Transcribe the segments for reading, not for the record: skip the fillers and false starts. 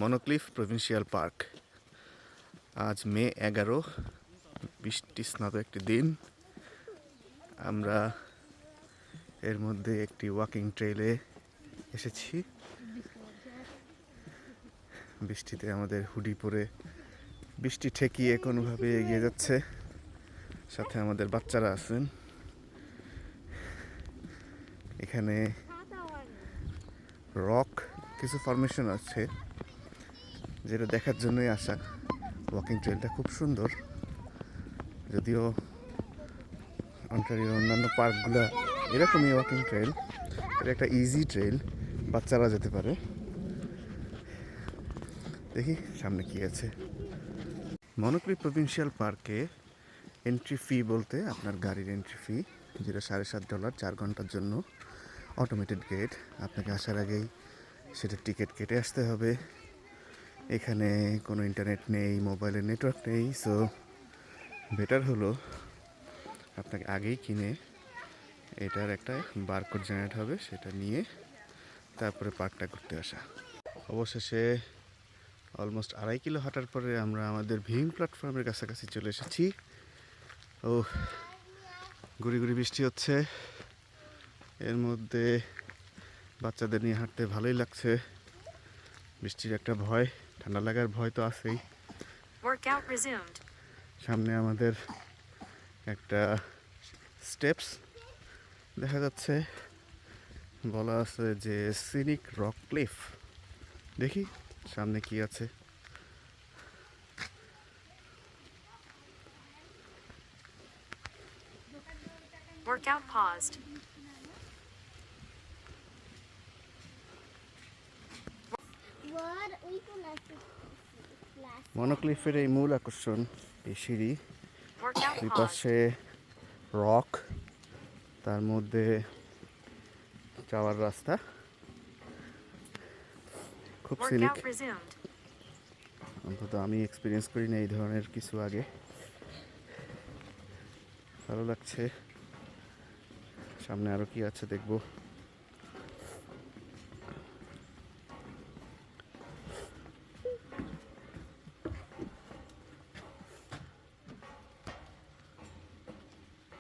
মনোক্লিফ provincial park. আজ মে 11, বৃষ্টি স্নাত একটি দিন। আমরা এর মধ্যে একটি ওয়াকিং ট্রেইলে এসেছি। বৃষ্টিতে আমাদের হুডি পরে বৃষ্টি ঠেকিয়ে কোনোভাবে এগিয়ে যাচ্ছে। সাথে আমাদের বাচ্চারা আছেন। এখানে রক কিছু ফরমেশন আছে, যেটা দেখার জন্যই আসা। ওয়াকিং ট্রেলটা খুব সুন্দর, যদিও অন্টারিওর অন্যান্য পার্কগুলো এরকমই ওয়াকিং ট্রেল। এটা একটা ইজি ট্রেল, বাচ্চারা যেতে পারে। দেখি সামনে কি আছে। মনোক্লিফ প্রভিন্সিয়াল পার্কে এন্ট্রি ফি বলতে আপনার গাড়ির এন্ট্রি ফি, যেটা $7.5 4 ঘন্টার জন্য। অটোমেটেড গেট, আপনাকে আসার আগেই সেটা টিকিট কেটে আসতে হবে। এখানে কোনো ইন্টারনেট নেই, মোবাইলের নেটওয়ার্ক নেই। সো বেটার হলো আপনাকে আগেই কিনে এটার একটা বারকোড জেনারেট হবে, সেটা নিয়ে তারপরে পার্কটা ঘুরতে আসা। অবশেষে অলমোস্ট 2.5 কিলো হাঁটার পরে আমরা আমাদের ভিম প্ল্যাটফর্মের কাছাকাছি চলে এসেছি। ও গুড়ি গুড়ি বৃষ্টি হচ্ছে, এর মধ্যে বাচ্চাদের নিয়ে হাঁটতে ভালোই লাগছে। বৃষ্টির একটা ভয়, ঠান্ডা লাগার ভয় তো আছেই। সামনে আমাদের একটা স্টেপস দেখা যাচ্ছে, বলা আছে যে সিনিক রক ক্লিফ। দেখি সামনে কি আছে। Workout paused. মনোক্লিফের এই মূল আকর্ষণ এই সিঁড়ি, Workout দুই paused. পাশে রক, তার মধ্যে যাওয়ার রাস্তা খুব সিনিক। Workout resumed. অন্তত আমি এক্সপিরিয়েন্স করি না এই ধরনের কিছু আগে। ভালো লাগছে। সামনে আরো কি আছে দেখবো।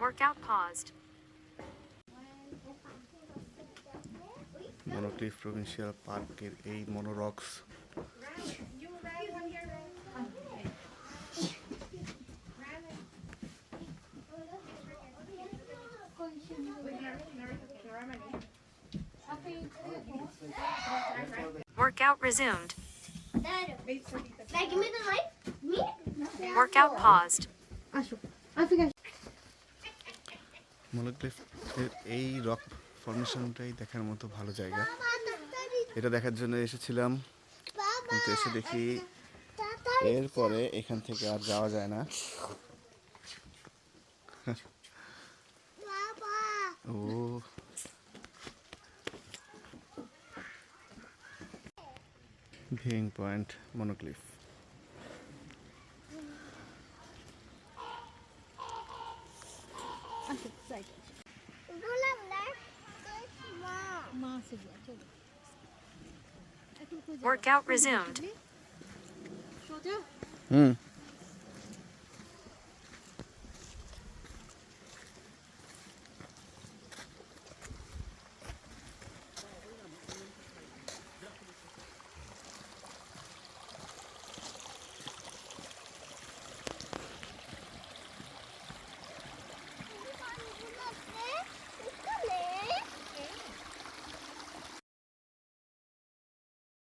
Workout paused. মনোক্লিফ প্রভিন্সিয়াল পার্কের এই মনোরক্স Workout resumed. Like, give me the light. Me? Workout paused. মনোক্লিফের এই রক ফরমেশনটাই দেখার মতো ভালো জায়গা। এটা দেখার জন্য এসেছিলাম, কিন্তু এসে দেখি এরপরে এখান থেকে আর যাওয়া যায় না। ও ভিউইং পয়েন্ট মনোক্লিফ। Workout resumed. হুম